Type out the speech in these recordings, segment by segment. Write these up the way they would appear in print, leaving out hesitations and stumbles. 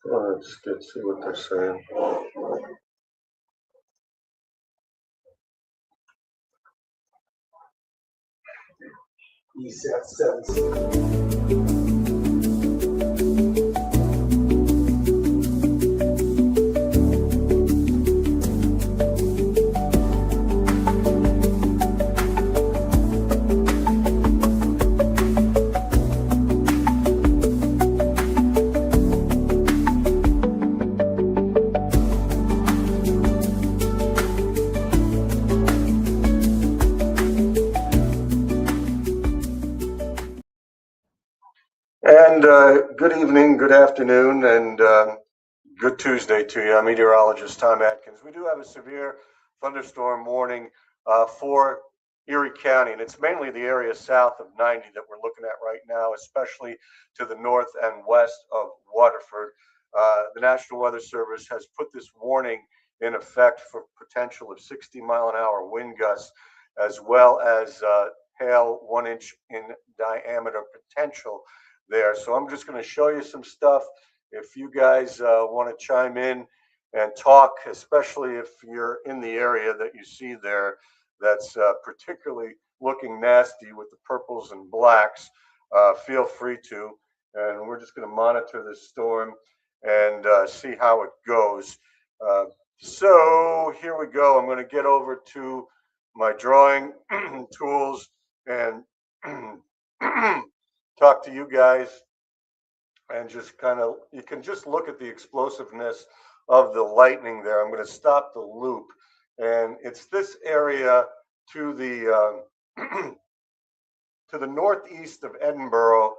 Let's see what they're saying. East at 7. And good evening, good afternoon, and good Tuesday to you. I'm meteorologist Tom Atkins. We do have a severe thunderstorm warning for Erie County, and it's mainly the area south of 90 that we're looking at right now, especially to the north and west of Waterford. The National Weather Service has put this warning in effect for potential of 60-mile-an-hour wind gusts, as well as hail 1 inch in diameter potential there. So I'm just going to show you some stuff. If you guys want to chime in and talk, especially if you're in the area that you see there, that's particularly looking nasty with the purples and blacks, feel free to. And we're just going to monitor this storm and see how it goes. So here we go. I'm going to get over to my drawing tools and talk to you guys, and just kind of, you can just look at the explosiveness of the lightning there. I'm going to stop the loop, and it's this area to the to the northeast of Edinburgh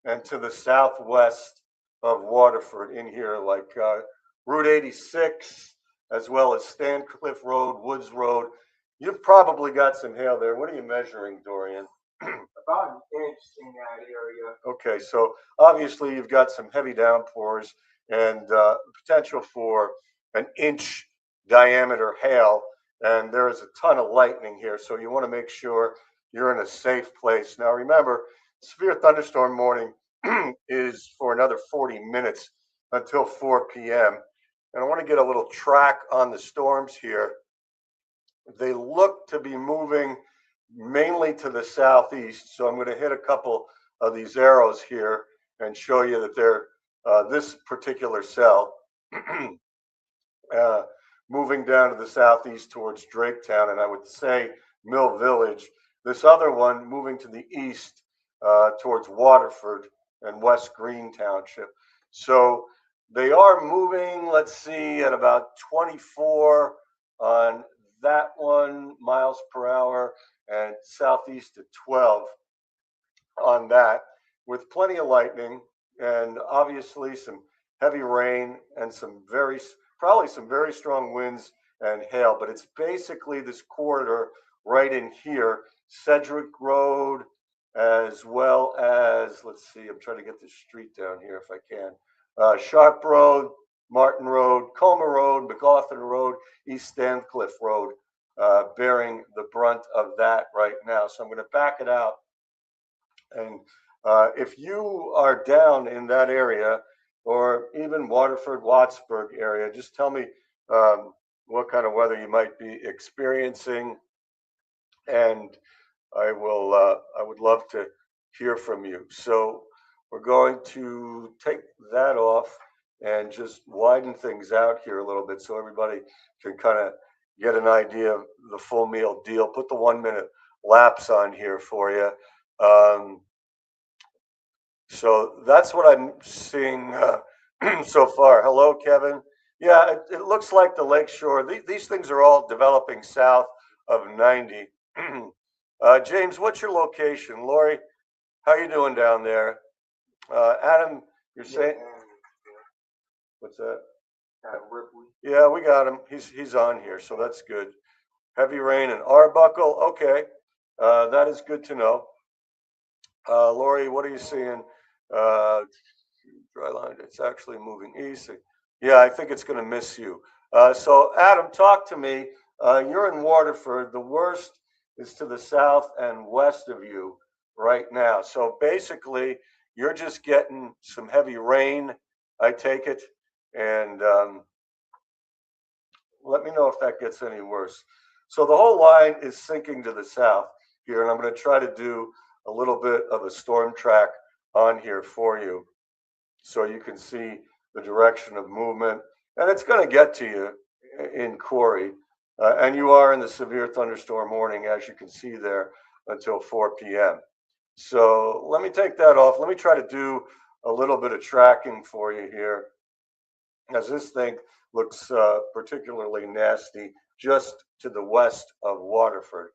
and to the southwest of Waterford in here, like Route 86, as well as Stancliffe Road, Woods Road. You've probably got some hail there. What are you measuring, Dorian? About an inch in that area. Okay, so obviously you've got some heavy downpours and potential for an inch diameter hail, and there is a ton of lightning here, so you want to make sure you're in a safe place. Now remember, severe thunderstorm warning is for another 40 minutes until 4 p.m. And I want to get a little track on the storms here. They look to be moving mainly to the southeast. So I'm going to hit a couple of these arrows here and show you that they're this particular cell moving down to the southeast towards Draketown, and I would say Mill Village. This other one moving to the east towards Waterford and West Green Township. So they are moving, let's see, at about 24 on that one miles per hour, and southeast at 12 on that, with plenty of lightning and obviously some heavy rain and probably some very strong winds and hail. But it's basically this corridor right in here, Cedric Road, as well as, let's see, I'm trying to get this street down here if I can. Sharp Road, Martin Road, Coma Road, McLaughlin Road, East Stancliffe Road, bearing the brunt of that right now. So I'm going to back it out. And if you are down in that area, or even Waterford, Wattsburg area, just tell me what kind of weather you might be experiencing, and I would love to hear from you. So we're going to take that off and just widen things out here a little bit so everybody can kind of get an idea of the full meal deal. Put the 1 minute lapse on here for you. So that's what I'm seeing so far. Hello, Kevin. Yeah, it looks like the lakeshore. These things are all developing south of 90. James, what's your location? Lori, how you doing down there? Adam, you're saying, what's that? Yeah, we got him. He's on here, so that's good. Heavy rain in Arbuckle. Okay, that is good to know. Lori, what are you seeing? Dry line. It's actually moving east. Yeah, I think it's going to miss you. So Adam, talk to me. You're in Waterford. The worst is to the south and west of you right now. So basically, you're just getting some heavy rain, I take it, And let me know if that gets any worse. So the whole line is sinking to the south here, and I'm going to try to do a little bit of a storm track on here for you so you can see the direction of movement. And it's going to get to you in Corey. And you are in the severe thunderstorm warning, as you can see there, until 4 p.m. So let me take that off. Let me try to do a little bit of tracking for you here, as this thing looks particularly nasty just to the west of Waterford.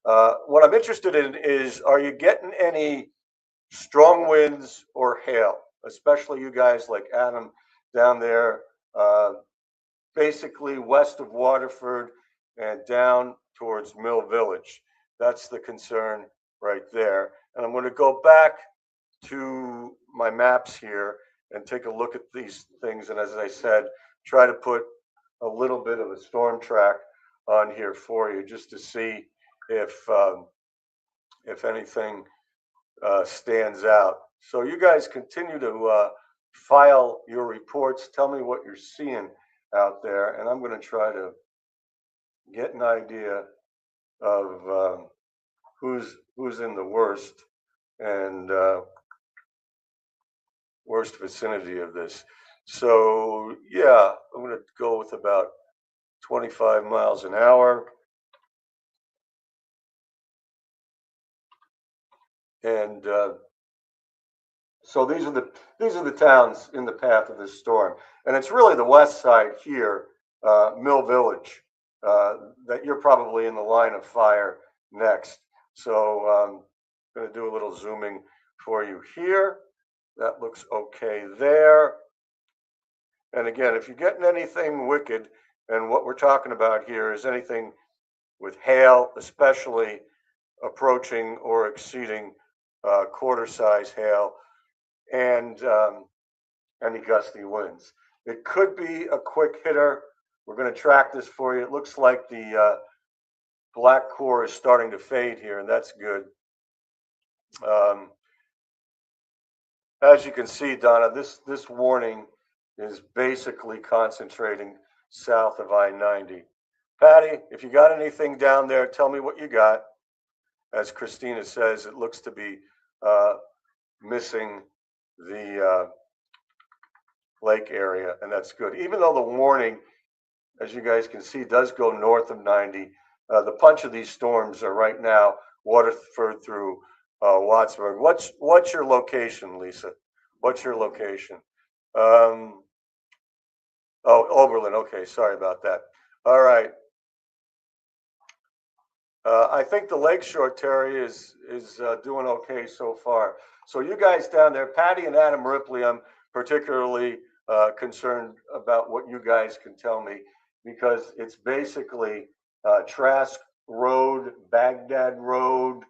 What I'm interested in is, are you getting any strong winds or hail, especially you guys like Adam down there, basically west of Waterford and down towards Mill Village? That's the concern right there. And I'm going to go back to my maps here and take a look at these things. And as I said, try to put a little bit of a storm track on here for you just to see if anything stands out. So you guys continue to file your reports. Tell me what you're seeing out there, and I'm going to try to get an idea of who's in the worst and worst vicinity of this. So yeah, I'm going to go with about 25 miles an hour. And so these are the towns in the path of this storm, and it's really the west side here, Mill Village, that you're probably in the line of fire next. So I'm going to do a little zooming for you here. That looks okay there. And again, if you're getting anything wicked, and what we're talking about here is anything with hail, especially approaching or exceeding quarter size hail, and any gusty winds. It could be a quick hitter. We're going to track this for you. It looks like the black core is starting to fade here, and that's good. As you can see, Donna, this warning is basically concentrating south of I-90. Patty, if you got anything down there, tell me what you got. As Christina says, it looks to be missing the lake area, and that's good. Even though the warning, as you guys can see, does go north of 90, the punch of these storms are right now Waterford through Wattsburg. What's your location, Lisa? What's your location? Oh, Oberlin. Okay, sorry about that. All right. I think the Lakeshore, Terry, is doing okay so far. So you guys down there, Patty and Adam Ripley, I'm particularly concerned about what you guys can tell me, because it's basically Trask Road, Baghdad Road,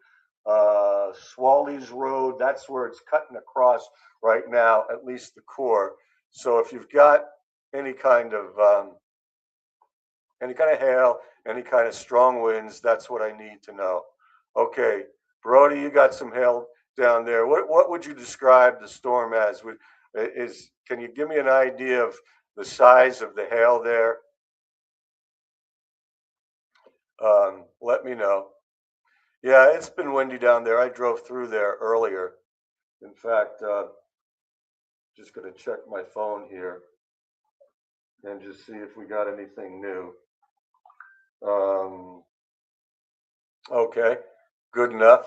Swaley's Road. That's where it's cutting across right now, at least the core. So if you've got any kind of hail, any kind of strong winds, that's what I need to know. Okay, Brody, you got some hail down there. What would you describe the storm as? Can you give me an idea of the size of the hail there? Let me know. Yeah, it's been windy down there. I drove through there earlier. In fact, just going to check my phone here and just see if we got anything new. Okay, good enough.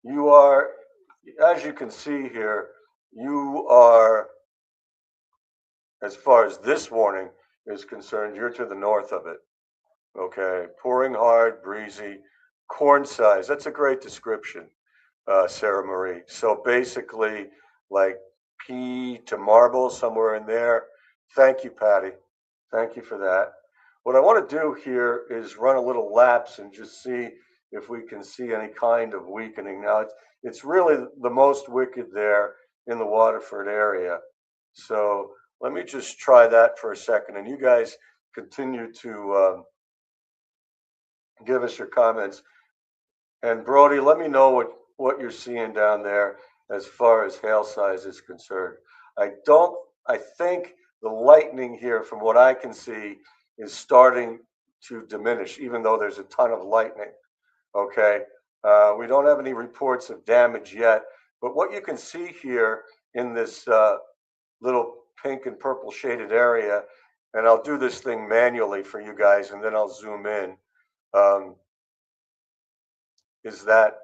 You are, as you can see here, you are, as far as this warning is concerned, you're to the north of it. Okay, pouring hard, breezy, corn size. That's a great description, Sarah Marie. So basically, like pea to marble, somewhere in there. Thank you, Patty. Thank you for that. What I want to do here is run a little lapse and just see if we can see any kind of weakening. Now, it's really the most wicked there in the Waterford area. So let me just try that for a second, and you guys continue to give us your comments. And Brody, let me know what you're seeing down there. as far as hail size is concerned. I think the lightning here, from what I can see, is starting to diminish, even though there's a ton of lightning. Okay. We don't have any reports of damage yet, but what you can see here in this little pink and purple shaded area, and I'll do this thing manually for you guys and then I'll zoom in, um, is that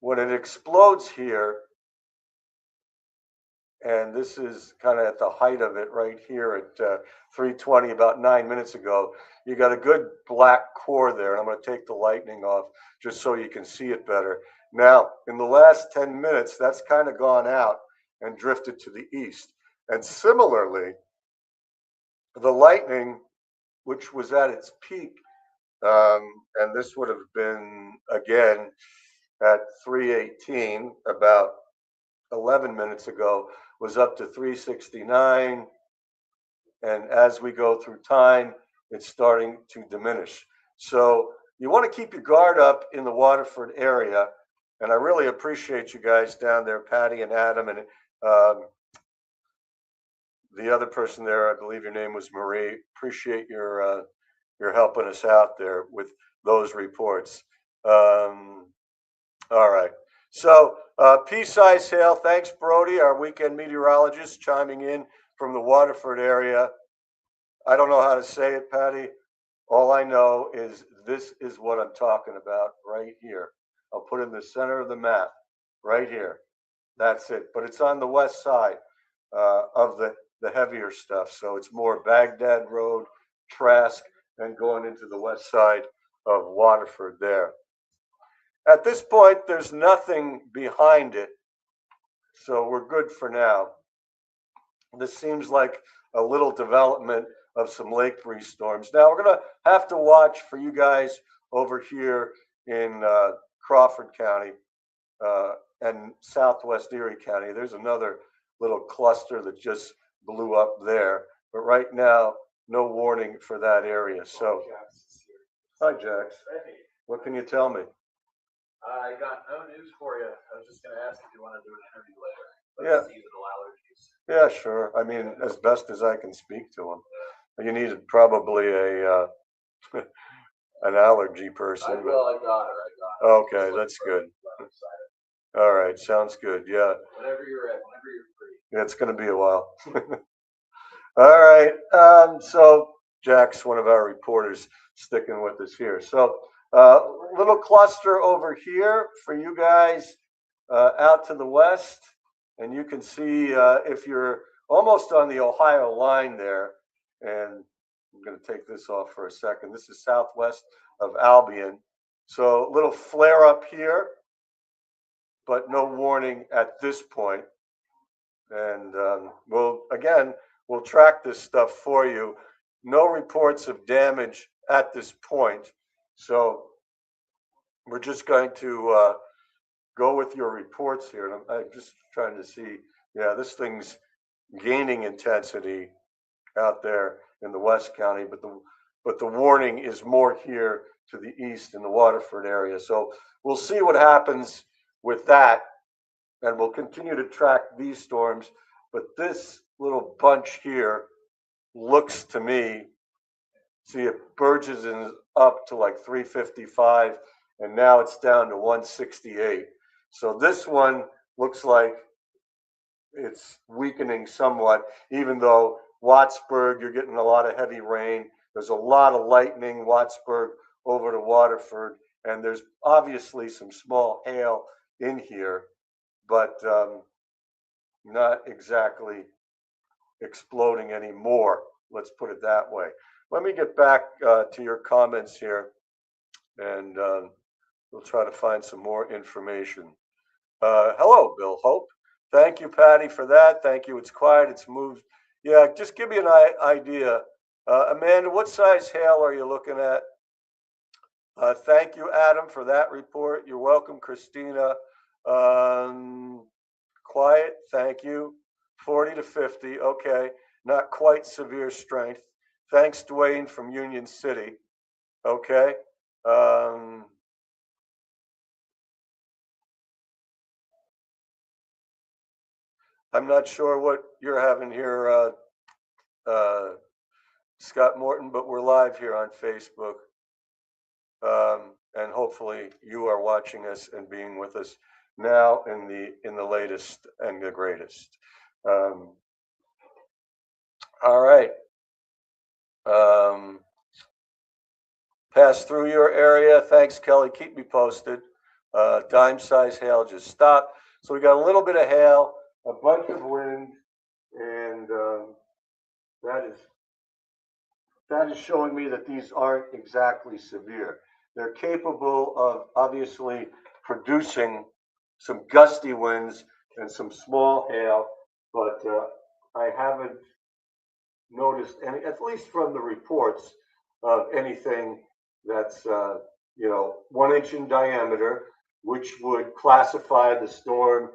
when it explodes here, and this is kind of at the height of it right here at 3:20, about 9 minutes ago, you got a good black core there. And I'm going to take the lightning off just so you can see it better. Now, in the last 10 minutes, that's kind of gone out and drifted to the east. And similarly, the lightning, which was at its peak, and this would have been again at 3:18, about 11 minutes ago, was up to 369. And as we go through time, it's starting to diminish. So you want to keep your guard up in the Waterford area. And I really appreciate you guys down there, Patty and Adam, and the other person there, I believe your name was Marie. Appreciate your helping us out there with those reports. All right. So pea-sized hail. Thanks, Brody, our weekend meteorologist, chiming in from the Waterford area. I don't know how to say it, Patty. All I know is this is what I'm talking about right here. I'll put it in the center of the map, right here. That's it. But it's on the west side of the heavier stuff. So it's more Baghdad Road, Trask, and going into the west side of Waterford there. At this point, there's nothing behind it. So we're good for now. This seems like a little development of some lake breeze storms. Now we're going to have to watch for you guys over here in Crawford County and Southwest Erie County. There's another little cluster that just blew up there. But right now, no warning for that area. So, hi, Jax. Hey, What can you tell me? I got no news for you. I was just going to ask if you want to do an interview later. Yeah. Seasonal allergies. Yeah, sure. I mean, as best as I can speak to them. You needed probably a an allergy person. Well, I got her. Okay, that's good. All right, sounds good. Yeah. Whenever you're free. Yeah, it's going to be a while. All right. So Jack's one of our reporters sticking with us here. So little cluster over here for you guys out to the west. And you can see if you're almost on the Ohio line there, and I'm going to take this off for a second. This is southwest of Albion. So a little flare up here, but no warning at this point. And we'll track this stuff for you. No reports of damage at this point. So we're just going to go with your reports here. And I'm just trying to see, yeah, this thing's gaining intensity out there in the West County, but the warning is more here to the east in the Waterford area. So we'll see what happens with that, and we'll continue to track these storms. But this little bunch here looks to me, see, it Burgess is up to like 355, and now it's down to 168. So this one looks like it's weakening somewhat, even though Wattsburg, you're getting a lot of heavy rain. There's a lot of lightning, Wattsburg over to Waterford, and there's obviously some small hail in here, but not exactly exploding anymore. Let's put it that way. Let me get back to your comments here, and we'll try to find some more information. Hello, Bill Hope. Thank you, Patty, for that. Thank you. It's quiet. It's moved. Yeah, just give me an idea. Amanda, what size hail are you looking at? Thank you, Adam, for that report. You're welcome, Christina. Quiet, thank you. 40 to 50, okay. Not quite severe strength. Thanks, Dwayne from Union City. Okay. I'm not sure what you're having here, Scott Morton, but we're live here on Facebook. And hopefully you are watching us and being with us now in the latest and the greatest. All right. Pass through your area. Thanks, Kelly. Keep me posted. Dime size hail just stopped. So we got a little bit of hail, a bunch of wind, and that is showing me that these aren't exactly severe. They're capable of obviously producing some gusty winds and some small hail, but I haven't noticed any, at least from the reports, of anything that's 1 inch in diameter, which would classify the storm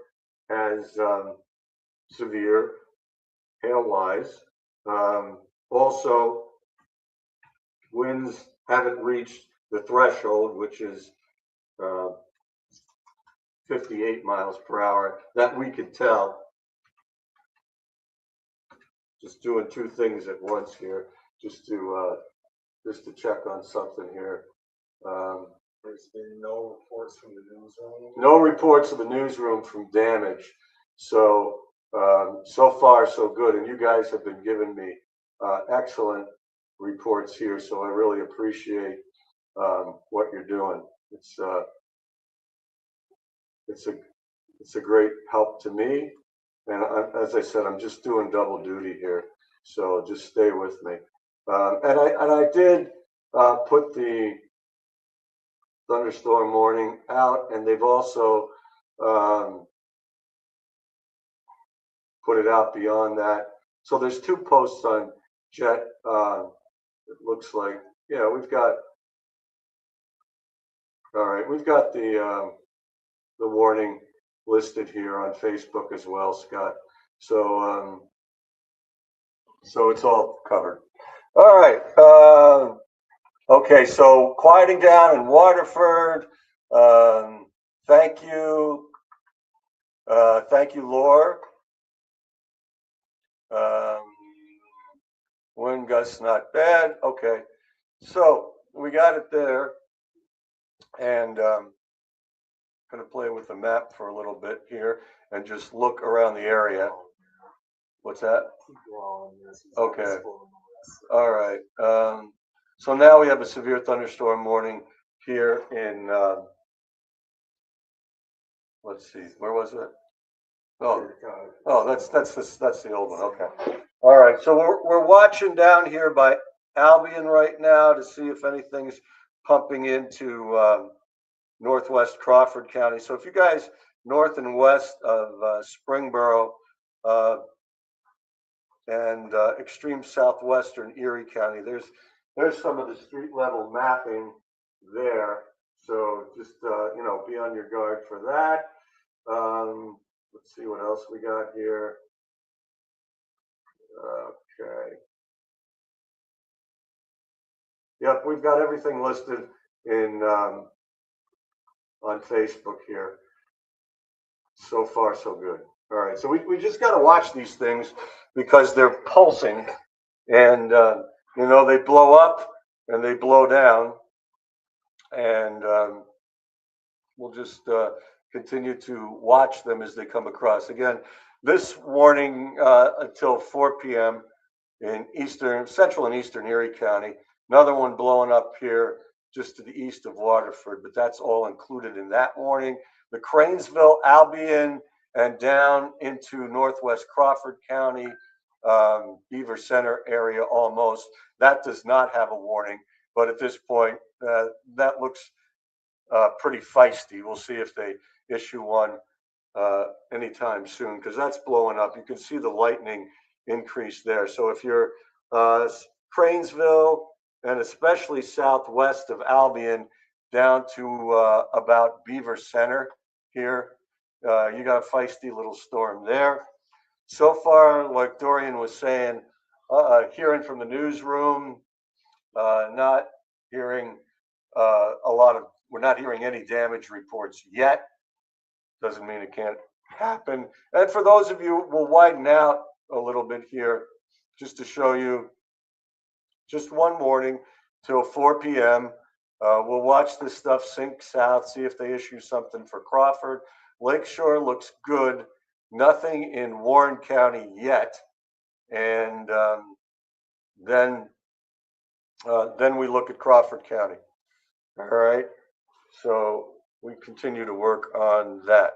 as severe hail-wise. Also, winds haven't reached the threshold, which is 58 miles per hour, that we could tell. Just doing two things at once here, just to check on something here. There's been no reports from the newsroom. No reports of the newsroom from damage. So so far so good, and you guys have been giving me excellent reports here. So I really appreciate what you're doing. It's a great help to me. And as I said, I'm just doing double duty here, so just stay with me. And I did put the thunderstorm warning out, and they've also put it out beyond that. So there's 2 posts on Jet. It looks like, yeah, we've got. All right, we've got the warning listed here on Facebook as well, Scott. So so it's all covered. All right. Okay, so quieting down in Waterford. Thank you. Thank you, Laura. Wind gusts not bad. Okay, so we got it there, and going to play with the map for a little bit here and just look around the area. What's that? Okay. All right. So now we have a severe thunderstorm warning here in. Let's see. Where was it? Oh, that's the old one. Okay. All right. So we're watching down here by Albion right now to see if anything's pumping into northwest Crawford County. So if you guys north and west of Springboro and extreme southwestern Erie County, there's some of the street level mapping there. So just be on your guard for that. Let's see what else we got here. Okay. Yep, we've got everything listed in on Facebook here. So far, so good. All right, so we just got to watch these things because they're pulsing, and they blow up and they blow down, and we'll just continue to watch them as they come across. Again, this warning until 4 p.m. in central and eastern Erie County. Another one blowing up here just to the east of Waterford, but that's all included in that warning. The Cranesville, Albion, and down into northwest Crawford County, Beaver Center area almost. That does not have a warning, but at this point, that looks pretty feisty. We'll see if they issue one anytime soon, because that's blowing up. You can see the lightning increase there. So if you're Cranesville and especially southwest of Albion down to about Beaver Center here, you got a feisty little storm there. So far, like Dorian was saying, hearing from the newsroom, not hearing we're not hearing any damage reports yet. Doesn't mean it can't happen. And for those of you, we'll widen out a little bit here just to show you just one morning till 4 p.m. We'll watch this stuff sink south, see if they issue something for Crawford. Lakeshore looks good. Nothing in Warren County yet. And then we look at Crawford County. All right. So we continue to work on that.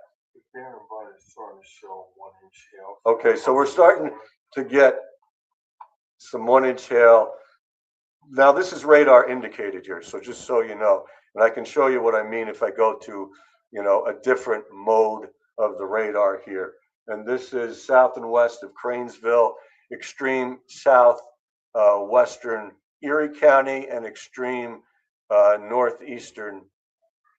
Okay, so we're starting to get some 1-inch hail. Now this is radar indicated here, so just so you know, and I can show you what I mean if I go to, a different mode of the radar here. And this is south and west of Cranesville, extreme south western Erie County, and extreme northeastern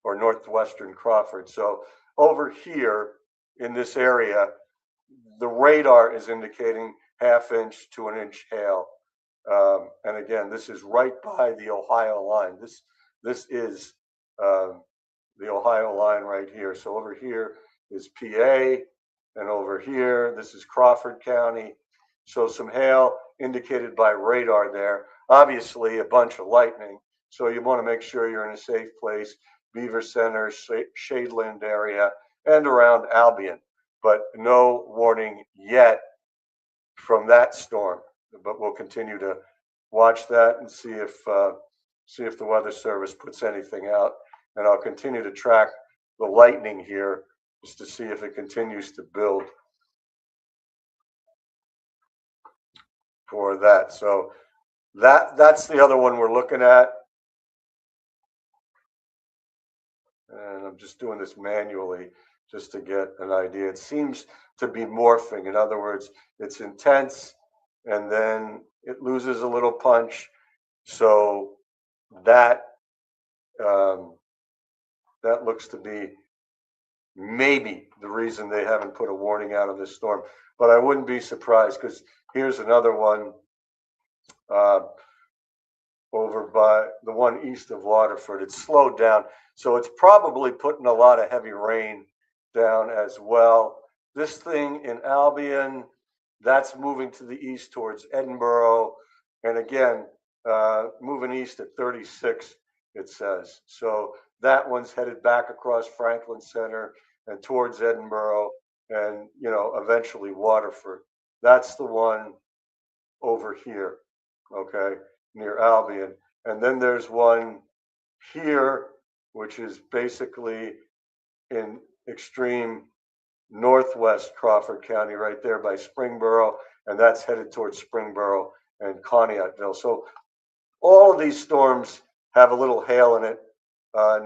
or northwestern Crawford. So over here in this area, the radar is indicating 1/2 inch to 1 inch hail. And again, this is right by the Ohio line. This is the Ohio line right here. So over here is PA, and over here, this is Crawford County. So some hail indicated by radar there. Obviously, a bunch of lightning. So you want to make sure you're in a safe place. Beaver Center, Shadeland area, and around Albion. But no warning yet from that storm. But we'll continue to watch that and see if the Weather Service puts anything out. And I'll continue to track the lightning here just to see if it continues to build for that. So that's the other one we're looking at. And I'm just doing this manually just to get an idea. It seems to be morphing. In other words, it's intense and then it loses a little punch. So that that looks to be maybe the reason they haven't put a warning out of this storm. But I wouldn't be surprised, because here's another one over by the one east of Waterford. It's slowed down, so it's probably putting a lot of heavy rain down as well. This thing in Albion, that's moving to the east towards Edinburgh, and again, moving east at 36, it says. So that one's headed back across Franklin Center and towards Edinburgh, and eventually Waterford. That's the one over here, okay, near Albion. And then there's one here, which is basically in extreme northwest Crawford County, right there by Springboro, and that's headed towards Springboro and Conneautville. So all of these storms have a little hail in it.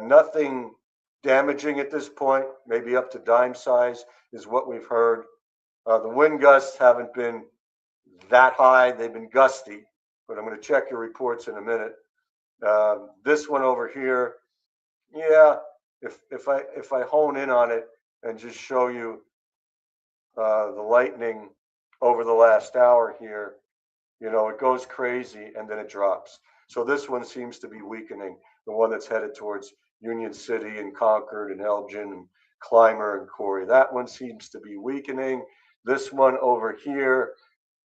Nothing damaging at this point, maybe up to dime size is what we've heard. The wind gusts haven't been that high. They've been gusty, but I'm going to check your reports in a minute. This one over here, yeah, if I hone in on it and just show you the lightning over the last hour here, it goes crazy and then it drops. So this one seems to be weakening, the one that's headed towards Union City and Concord and Elgin and Clymer and Corey. That one seems to be weakening. This one over here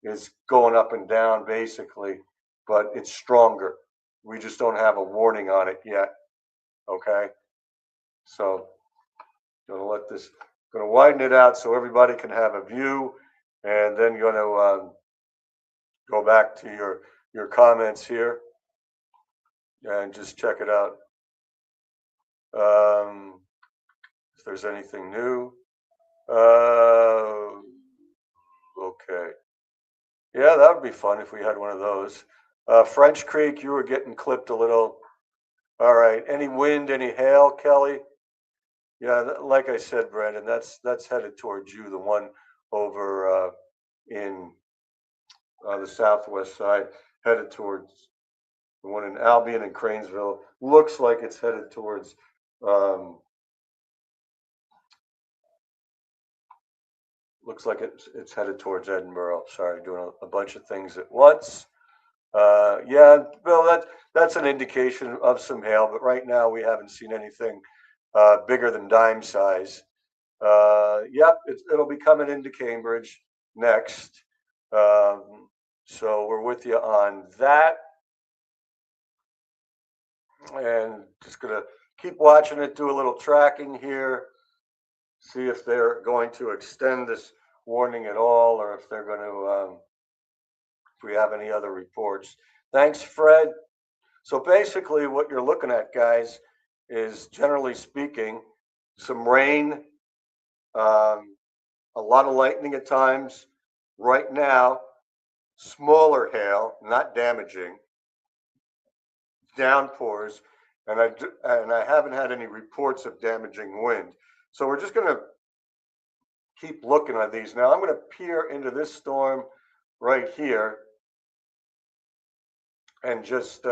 is going up and down basically, but it's stronger. We just don't have a warning on it yet. Okay. So gonna widen it out so everybody can have a view, and then gonna go back to your comments here and just check it out. If there's anything new. Okay. Yeah, that would be fun if we had one of those. French Creek, you were getting clipped a little. All right. Any wind, any hail, Kelly? Yeah, like I said, Brandon, that's headed towards you, the one over in the southwest side, headed towards the one in Albion and Cranesville. Looks like it's headed towards it's headed towards Edinburgh. Sorry, doing a bunch of things at once. Yeah, Bill, that's an indication of some hail, but right now we haven't seen anything bigger than dime size. Yep, it'll be coming into Cambridge next. So we're with you on that, and just gonna keep watching it, do a little tracking here, see if they're going to extend this warning at all, or if they're going to, if we have any other reports. Thanks, Fred. So basically, what you're looking at, guys, is generally speaking, some rain, a lot of lightning at times. Right now, smaller hail, not damaging, downpours, and I haven't had any reports of damaging wind. So we're just going to keep looking at these. Now I'm going to peer into this storm right here and just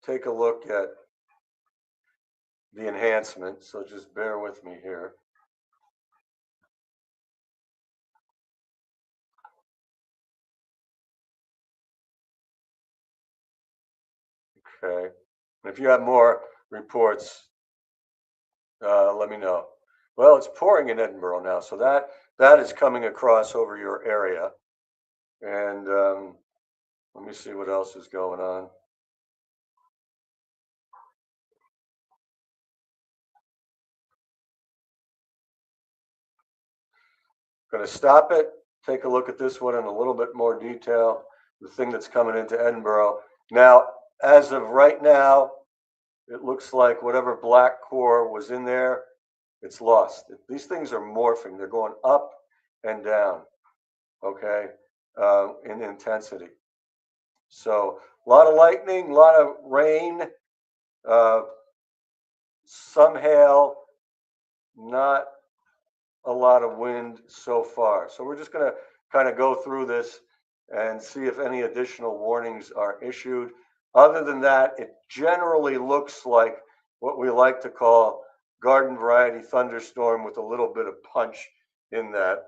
take a look at the enhancement. So just bear with me here. Okay. And if you have more reports, let me know. Well, it's pouring in Edinburgh now, so that is coming across over your area. And let me see what else is going on. Going to stop it, take a look at this one in a little bit more detail, the thing that's coming into Edinburgh. Now, as of right now, it looks like whatever black core was in there, it's lost. These things are morphing. They're going up and down, okay, in intensity. So a lot of lightning, a lot of rain, some hail, not a lot of wind so far. So we're just going to kind of go through this and see if any additional warnings are issued. Other than that, it generally looks like what we like to call garden variety thunderstorm with a little bit of punch in that.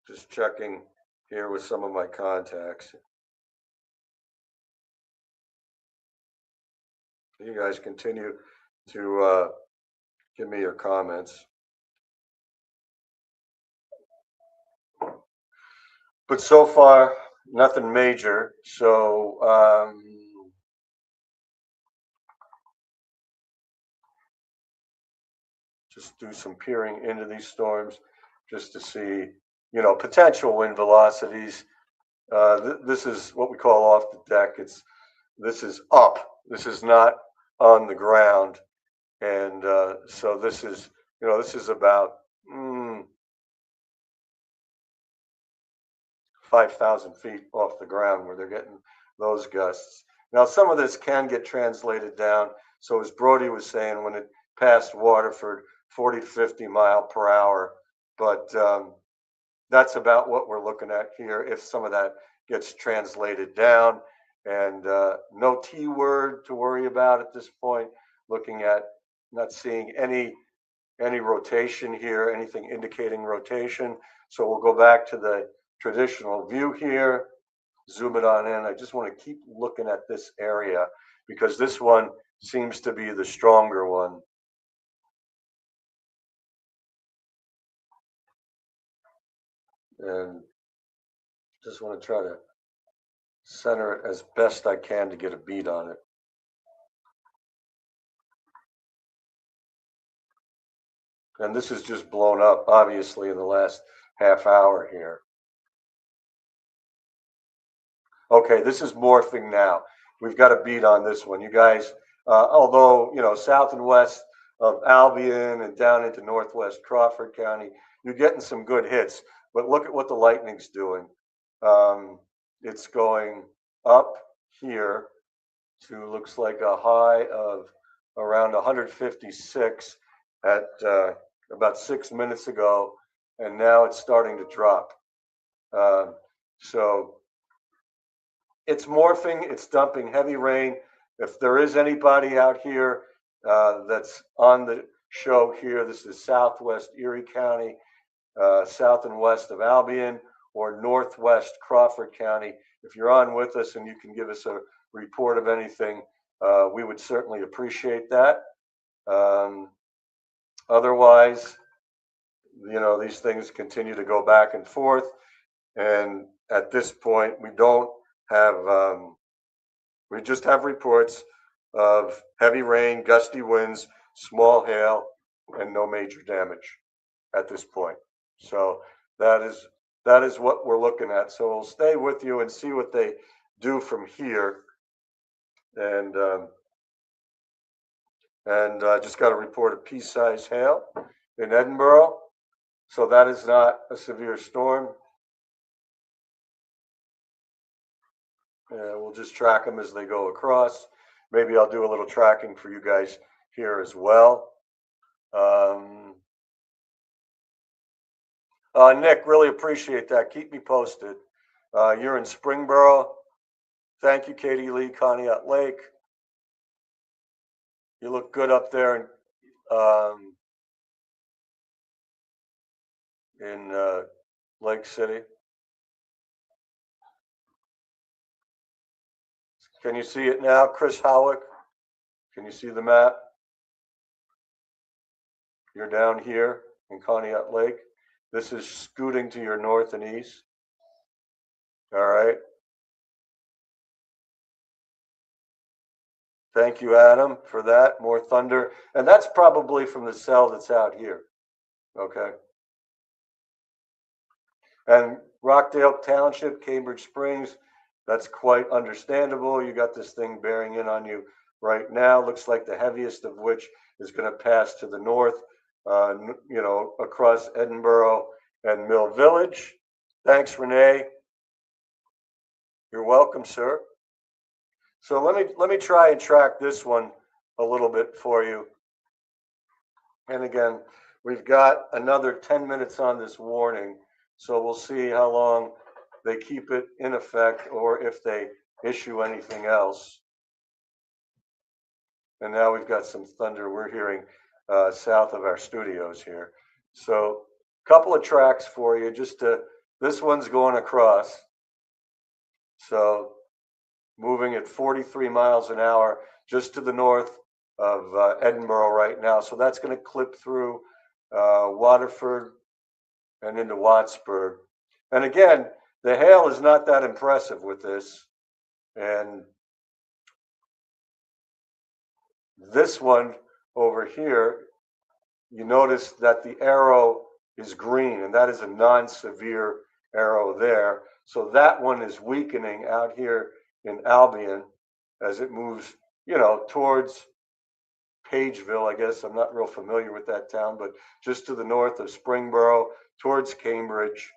Just checking here with some of my contacts. You guys continue to give me your comments. But so far, nothing major. So just do some peering into these storms just to see, potential wind velocities. This is what we call off the deck. This is up. This is not on the ground, and so this is about 5,000 feet off the ground where they're getting those gusts. Now, some of this can get translated down. So as Brody was saying, when it passed Waterford, 40 to 50 mile per hour, but that's about what we're looking at here. If some of that gets translated down, and no T word to worry about at this point. Looking at, not seeing any rotation here, anything indicating rotation. So we'll go back to the traditional view here, zoom it on in. I just want to keep looking at this area because this one seems to be the stronger one. And just want to try to center it as best I can to get a beat on it. And this is just blown up, obviously, in the last half hour here. Okay, this is morphing now. We've got a beat on this one. You guys, although, south and west of Albion and down into northwest Crawford County, you're getting some good hits. But look at what the lightning's doing. It's going up here to, looks like a high of around 156 at about 6 minutes ago, and now it's starting to drop. So it's morphing, it's dumping heavy rain. If there is anybody out here that's on the show here, this is southwest Erie County, south and west of Albion, or northwest Crawford County. If you're on with us and you can give us a report of anything, we would certainly appreciate that. Otherwise, these things continue to go back and forth. And at this point, we don't have, we just have reports of heavy rain, gusty winds, small hail, and no major damage at this point. So that is what we're looking at. So we'll stay with you and see what they do from here. And just got a report of pea-sized hail in Edinburgh. So that is not a severe storm. We'll just track them as they go across. Maybe I'll do a little tracking for you guys here as well. Nick, really appreciate that. Keep me posted. You're in Springboro. Thank you, Katie Lee, Conneaut Lake. You look good up there in Lake City. Can you see it now, Chris Howick? Can you see the map? You're down here in Conneaut Lake. This is scooting to your north and east. All right. Thank you, Adam, for that. More thunder. And that's probably from the cell that's out here. Okay. And Rockdale Township, Cambridge Springs, that's quite understandable. You got this thing bearing in on you right now. Looks like the heaviest of which is going to pass to the north, across Edinburgh and Mill Village. Thanks, Renee. You're welcome, sir. So let me try and track this one a little bit for you. And again, we've got another 10 minutes on this warning, so we'll see how long they keep it in effect or if they issue anything else. And now we've got some thunder we're hearing south of our studios here. So a couple of tracks for you, this one's going across. So moving at 43 miles an hour just to the north of Edinburgh right now. So that's going to clip through Waterford and into Wattsburg. And again, the hail is not that impressive with this. And this one over here, you notice that the arrow is green, and that is a non-severe arrow there. So that one is weakening out here in Albion as it moves, towards Pageville, I guess. I'm not real familiar with that town, but just to the north of Springboro, towards Cambridge,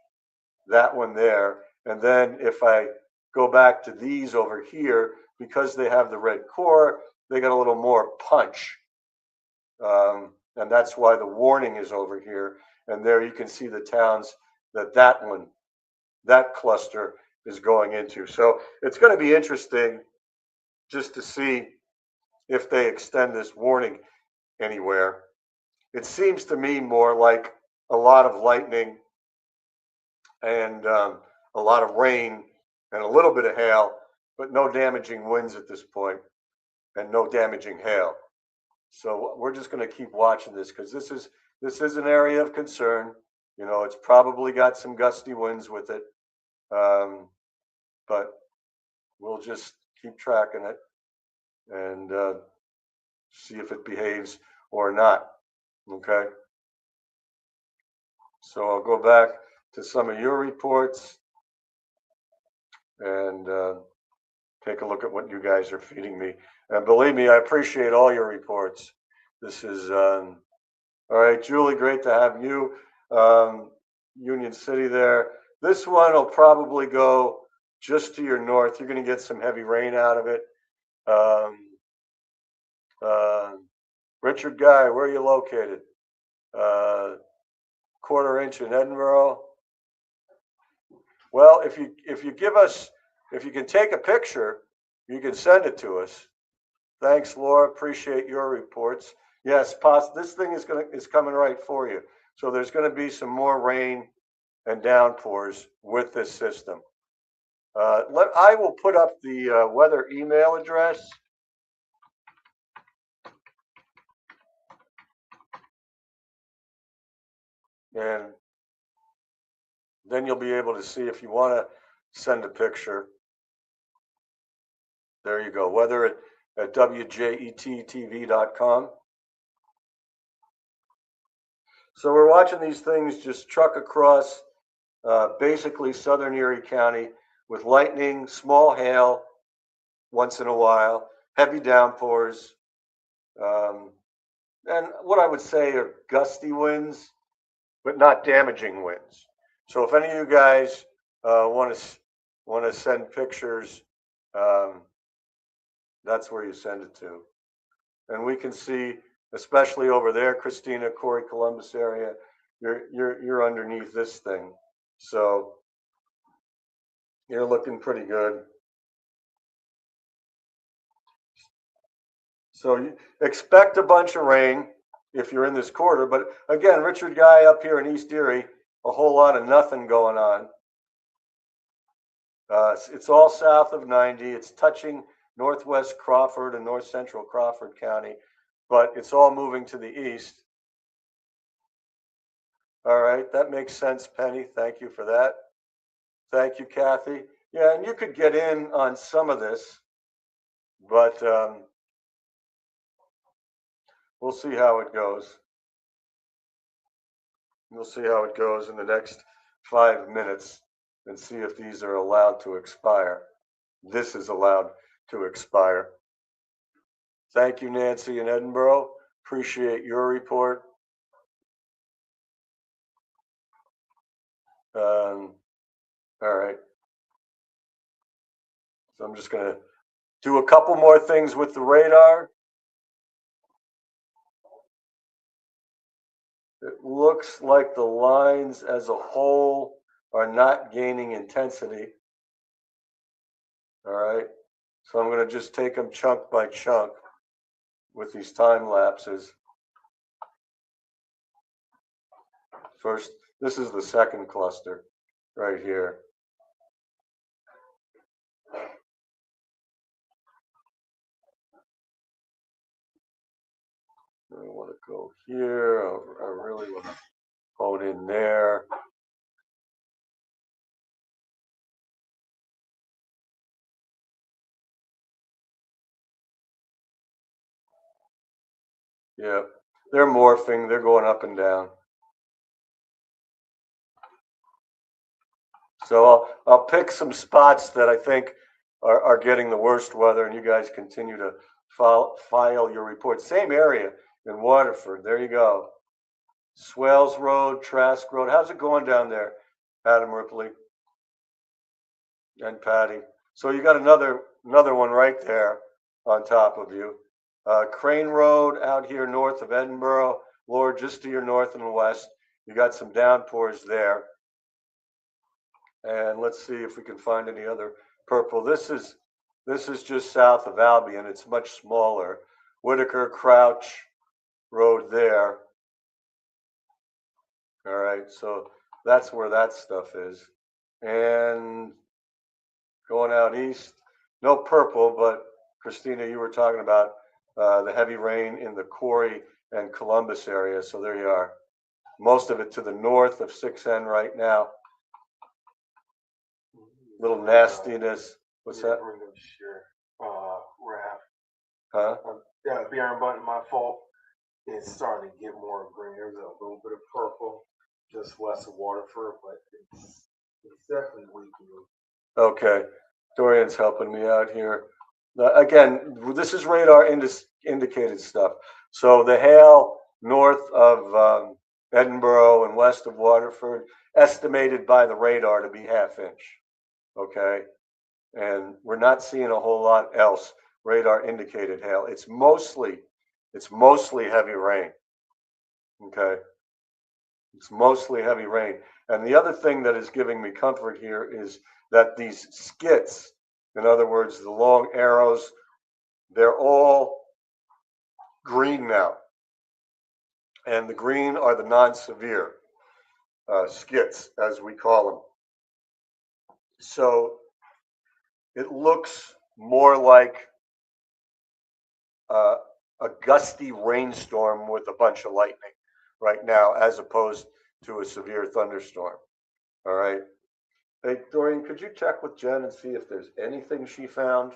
that one there. And then if I go back to these over here, because they have the red core, they got a little more punch. And that's why the warning is over here. And there you can see the towns that cluster is going into. So it's going to be interesting just to see if they extend this warning anywhere. It seems to me more like a lot of lightning and a lot of rain and a little bit of hail, but no damaging winds at this point and no damaging hail. So we're just going to keep watching this because this is an area of concern. It's probably got some gusty winds with it, but we'll just keep tracking it and see if it behaves or not. Okay. So I'll go back to some of your reports and take a look at what you guys are feeding me. And believe me, I appreciate all your reports. This is, all right, Julie, great to have you. Union City there. This one will probably go just to your north. You're going to get some heavy rain out of it. Richard Guy, where are you located? Quarter inch in Edinburgh. Well, if you can take a picture, you can send it to us. Thanks, Laura. Appreciate your reports. Yes, this thing is coming right for you. So there's going to be some more rain and downpours with this system. I will put up the weather email address. And then you'll be able to see if you want to send a picture. There you go, weather at wjettv.com. So we're watching these things just truck across basically southern Erie County with lightning, small hail once in a while, heavy downpours, and what I would say are gusty winds, but not damaging winds. So if any of you guys want to send pictures, that's where you send it to. And we can see, especially over there, Christina, Corey, Columbus area, you're underneath this thing, so you're looking pretty good. So you expect a bunch of rain if you're in this quarter, but again, Richard Guy up here in East Erie, a whole lot of nothing going on. It's all south of 90. It's touching northwest Crawford and north central Crawford County, but it's all moving to the east. All right, that makes sense, Penny. Thank you for that. Thank you, Kathy. Yeah, and you could get in on some of this, but we'll see how it goes. We'll see how it goes in the next 5 minutes and see if these are allowed to expire. This is allowed to expire. Thank you, Nancy in Edinburgh. Appreciate your report. All right. So I'm just going to do a couple more things with the radar. It looks like the lines as a whole are not gaining intensity. All right. So I'm going to just take them chunk by chunk with these time lapses. First, this is the second cluster right here. I want to go here. I really want to hone in there. Yeah, they're morphing. They're going up and down. So I'll pick some spots that I think are getting the worst weather, and you guys continue to file your report. Same area in Waterford. There you go. Swales Road, Trask Road. How's it going down there, Adam Ripley and Patty? So you got another one right there on top of you. Crane Road out here north of Edinburgh. Lord, just to your north and west. You got some downpours there. And let's see if we can find any other purple. This is just south of Albion. It's much smaller. Whitaker Crouch Road there. All right, so that's where that stuff is. And going out east, no purple, but Christina, you were talking about the heavy rain in the Corey and Columbus area. So there you are. Most of it to the north of 6N right now. Little nastiness. What's that? Huh? Yeah, bearing button, my fault. It's starting to get more green. There's a little bit of purple just west of Waterford, but it's definitely weakening. Okay. Dorian's helping me out here. Again, this is radar indicated stuff. So the hail north of Edinburgh and west of Waterford, estimated by the radar to be ½ inch. Okay. And we're not seeing a whole lot else radar indicated hail. It's mostly heavy rain. Okay. It's mostly heavy rain. And the other thing that is giving me comfort here is that these skits, in other words, the long arrows, they're all green now. And the green are the non-severe. skits, as we call them. So it looks more like uh, a gusty rainstorm with a bunch of lightning right now, as opposed to a severe thunderstorm. All right. Hey, Dorian, could you check with Jen and see if there's anything she found?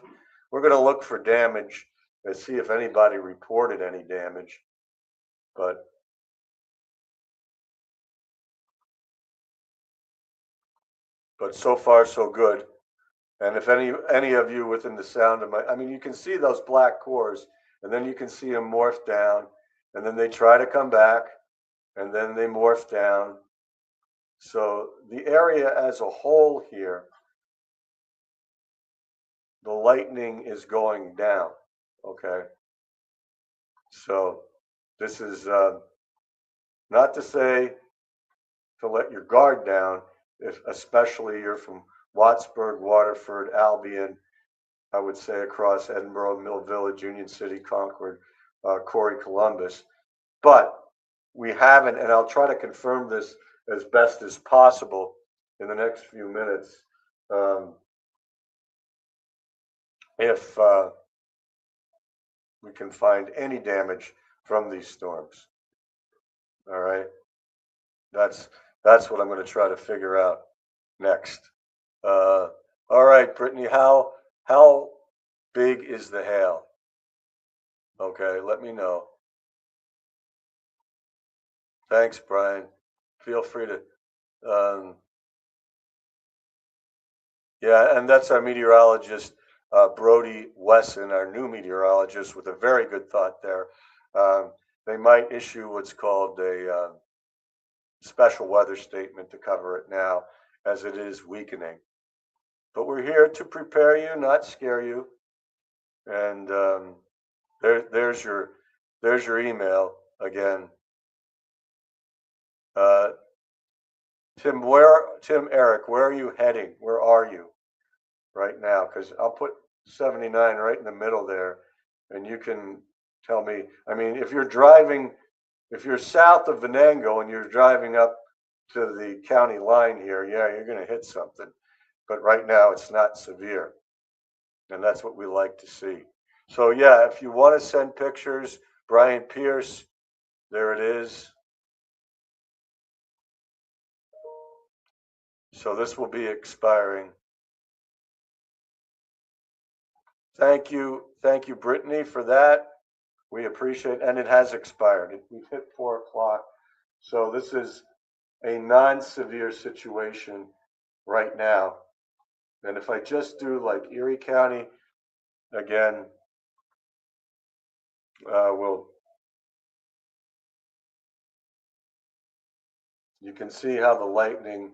We're going to look for damage and see if anybody reported any damage. But so far so good. And if any of you within the sound of my, I mean, you can see those black cores, and then you can see them morph down, and then they try to come back, and then they morph down. So the area as a whole here, the lightning is going down. Okay. So this is not to say to let your guard down, if especially you're from Wattsburg, Waterford, Albion, I would say across Edinburgh, Mill Village, Union City, Concord, Corey, Columbus. But we haven't, and I'll try to confirm this as best as possible in the next few minutes. If we can find any damage from these storms. All right. That's what I'm going to try to figure out next. All right, Brittany, how big is the hail? Okay, let me know. Thanks, Brian. Feel free to. Yeah, and that's our meteorologist, Brody Wesson, our new meteorologist, with a very good thought there. They might issue what's called a special weather statement to cover it now, as it is weakening. But we're here to prepare you, not scare you. And there's your email again. Tim, Eric, where are you heading? Where are you right now? Because I'll put 79 right in the middle there, and you can tell me. I mean, if you're south of Venango and you're driving up to the county line here, yeah, you're going to hit something. But right now, it's not severe, and that's what we like to see. So yeah, if you want to send pictures, Brian Pierce, there it is. So this will be expiring. Thank you, Brittany, for that. We appreciate, and it has expired. We've hit 4 o'clock. So this is a non-severe situation right now. And if I just do like Erie County, again, you can see how the lightning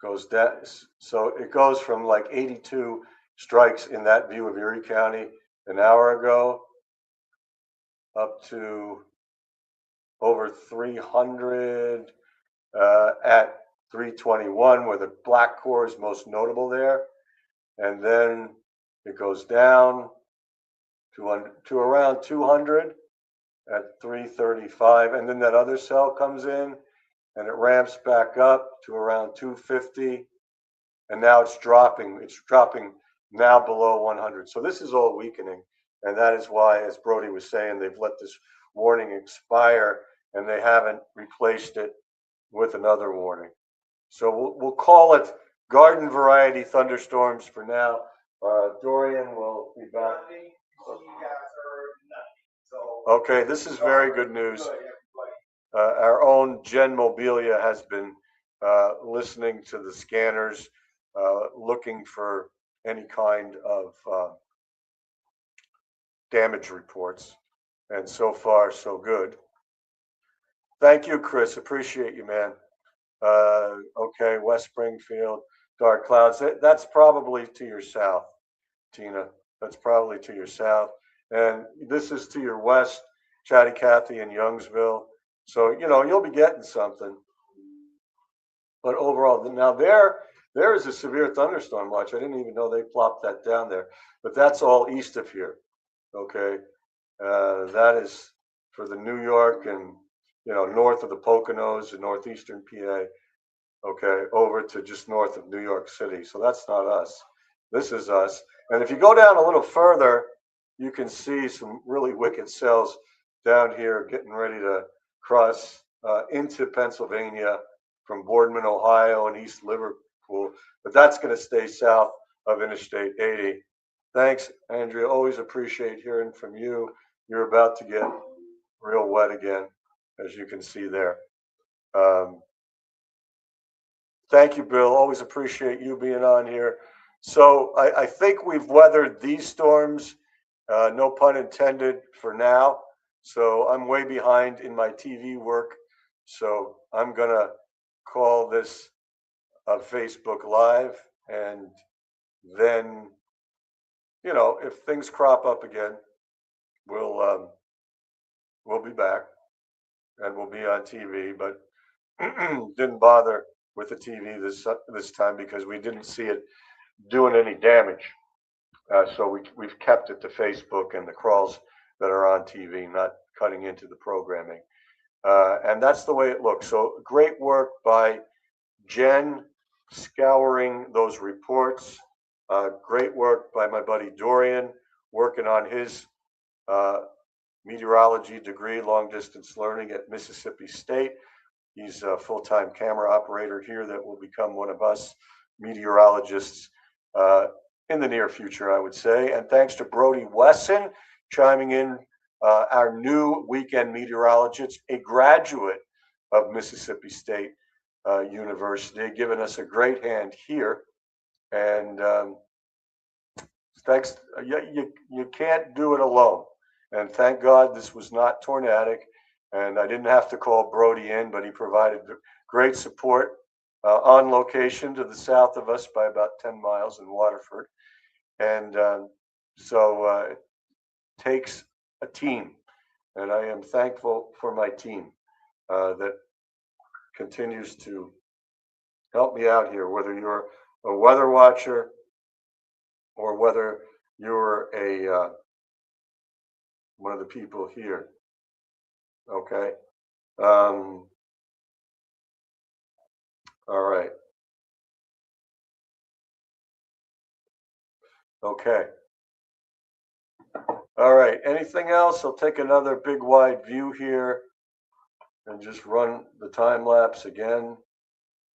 goes down. So it goes from like 82 strikes in that view of Erie County an hour ago up to over 300 at 321, where the black core is most notable there. And then it goes down to around 200 at 335. And then that other cell comes in and it ramps back up to around 250. And now it's dropping. It's dropping now below 100. So this is all weakening. And that is why, as Brody was saying, they've let this warning expire and they haven't replaced it with another warning. So we'll call it garden variety thunderstorms for now. Dorian will be back. Okay, this is very good news. Our own Jen Mobilia has been listening to the scanners, looking for any kind of damage reports. And so far, so good. Thank you, Chris. Appreciate you, man. Okay, West Springfield, dark clouds. That's probably to your south, Tina. That's probably to your south. And this is to your west, Chatty Cathy and Youngsville. So, you'll be getting something. But overall, now there is a severe thunderstorm watch. I didn't even know they plopped that down there. But that's all east of here. Okay. That is for the New York and north of the Poconos in northeastern PA, okay, over to just north of New York City. So that's not us. This is us. And if you go down a little further, you can see some really wicked cells down here getting ready to cross into Pennsylvania from Boardman, Ohio, and East Liverpool. But that's going to stay south of Interstate 80. Thanks, Andrea. Always appreciate hearing from you. You're about to get real wet again, as you can see there. Thank you, Bill. Always appreciate you being on here. So I think we've weathered these storms, no pun intended, for now. So I'm way behind in my TV work. So I'm going to call this a Facebook Live. And then, if things crop up again, we'll be back and we'll be on TV. But didn't bother with the TV this time because we didn't see it doing any damage. So we've kept it to Facebook and the crawls that are on TV, not cutting into the programming. And that's the way it looks. So great work by Jen scouring those reports. Great work by my buddy Dorian working on his meteorology degree, long distance learning at Mississippi State. He's a full-time camera operator here that will become one of us meteorologists in the near future, I would say. And thanks to Brody Wesson chiming in, our new weekend meteorologist, a graduate of Mississippi State University, giving us a great hand here. And thanks. You can't do it alone. And thank God this was not tornadic. And I didn't have to call Brody in, but he provided great support on location to the south of us by about 10 miles in Waterford. And so it takes a team. And I am thankful for my team that continues to help me out here, whether you're a weather watcher or whether you're a one of the people here. Okay. All right. Okay. All right. Anything else? I'll take another big wide view here and just run the time lapse again.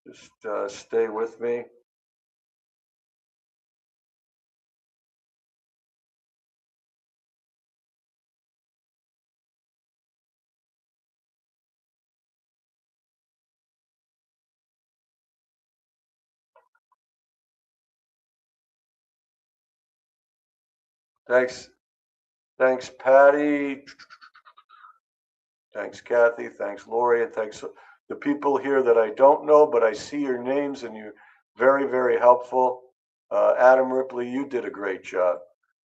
Just stay with me. Thanks. Thanks, Patty. Thanks, Kathy. Thanks, Lori. And thanks the people here that I don't know, but I see your names and you're very, very helpful. Adam Ripley, you did a great job.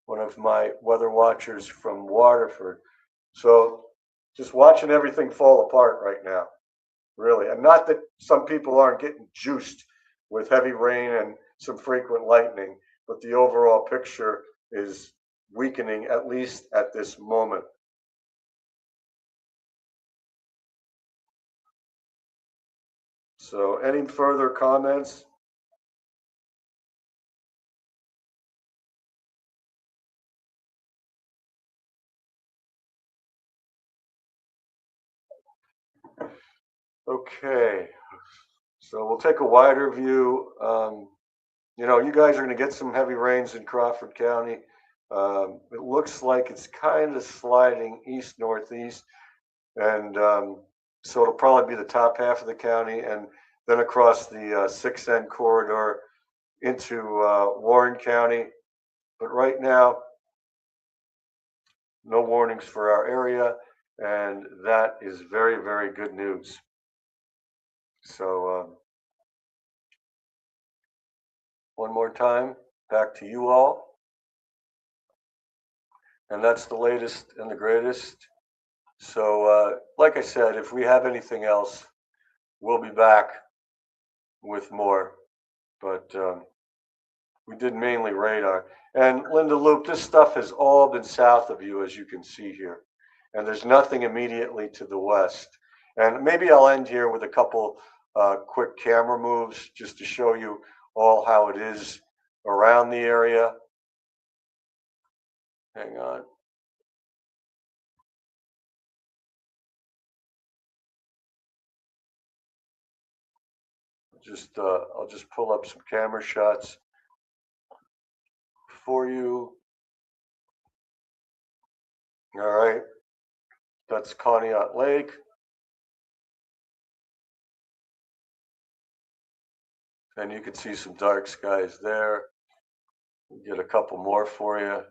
One of my weather watchers from Waterford. So just watching everything fall apart right now, really. And not that some people aren't getting juiced with heavy rain and some frequent lightning, but the overall picture is weakening, at least at this moment. So any further comments? Okay, so we'll take a wider view. You guys are going to get some heavy rains in Crawford County. It looks like it's kind of sliding east-northeast, and so it'll probably be the top half of the county, and then across the 6N corridor into Warren County. But right now, no warnings for our area, and that is very, very good news. So one more time, back to you all. And that's the latest and the greatest. So like I said, if we have anything else, we'll be back with more. But we did mainly radar. And Linda Loop, this stuff has all been south of you, as you can see here. And there's nothing immediately to the west. And maybe I'll end here with a couple quick camera moves just to show you all how it is around the area. Hang on. I'll just pull up some camera shots for you. All right, that's Conneaut Lake. And you can see some dark skies there. We'll get a couple more for you.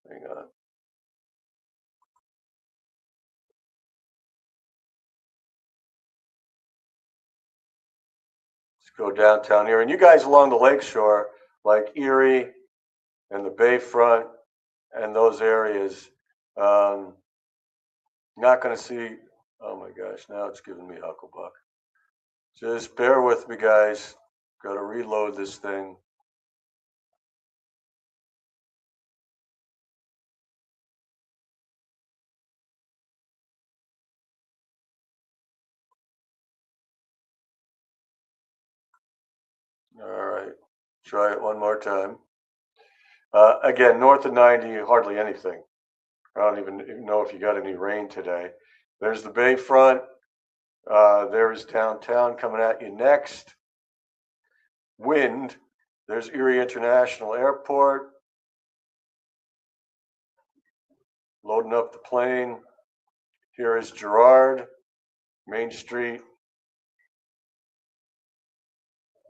Hang on. Let's go downtown here. And you guys along the lakeshore, like Erie and the Bayfront and those areas, not going to see, oh my gosh, now it's giving me Hucklebuck. Just bear with me, guys. Got to reload this thing. All right, try it one more time. Again, north of 90, hardly anything. I don't even know if you got any rain today. There's the Bayfront. There's downtown coming at you next. Wind. There's Erie International Airport. Loading up the plane. Here is Girard, Main Street.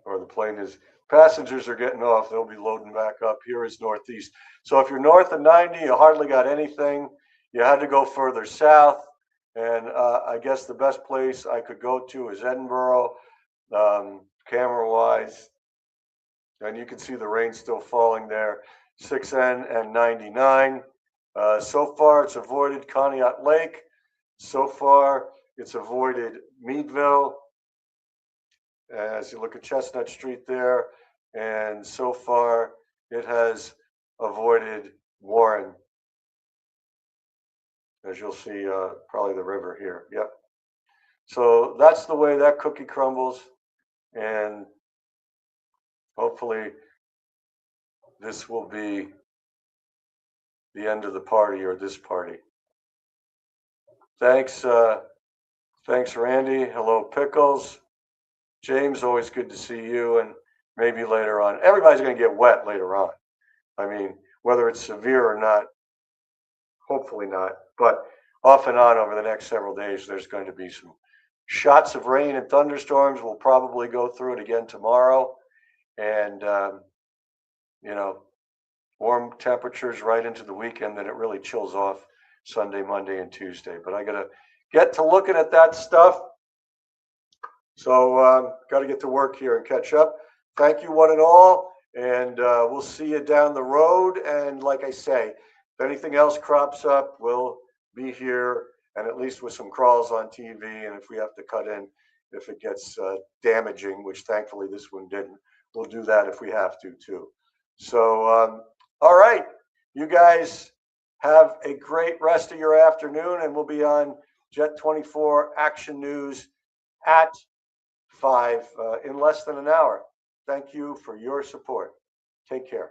Or the plane is, passengers are getting off. They'll be loading back up. Here is Northeast. So if you're north of 90, you hardly got anything. You had to go further south. And I guess the best place I could go to is Edinburgh, camera-wise. And you can see the rain still falling there. 6N and 99. So far, it's avoided Conneaut Lake. So far, it's avoided Meadville. As you look at Chestnut Street there. And so far, it has avoided Warren. As you'll see, probably the river here. Yep. So that's the way that cookie crumbles. And hopefully this will be the end of the party, or this party. Thanks, thanks, Randy. Hello, Pickles. James, always good to see you. And maybe later on, everybody's going to get wet later on. I mean, whether it's severe or not, hopefully not. But off and on over the next several days, there's going to be some shots of rain and thunderstorms. We'll probably go through it again tomorrow. And, you know, warm temperatures right into the weekend, then it really chills off Sunday, Monday, and Tuesday. But I got to get to looking at that stuff. So got to get to work here and catch up. Thank you, one and all. And we'll see you down the road. And like I say, if anything else crops up, we'll be here, and at least with some crawls on TV. And if we have to cut in, if it gets damaging, which thankfully this one didn't, we'll do that if we have to too. So, all right, you guys have a great rest of your afternoon, and we'll be on Jet 24 Action News at 5 in less than an hour. Thank you for your support. Take care.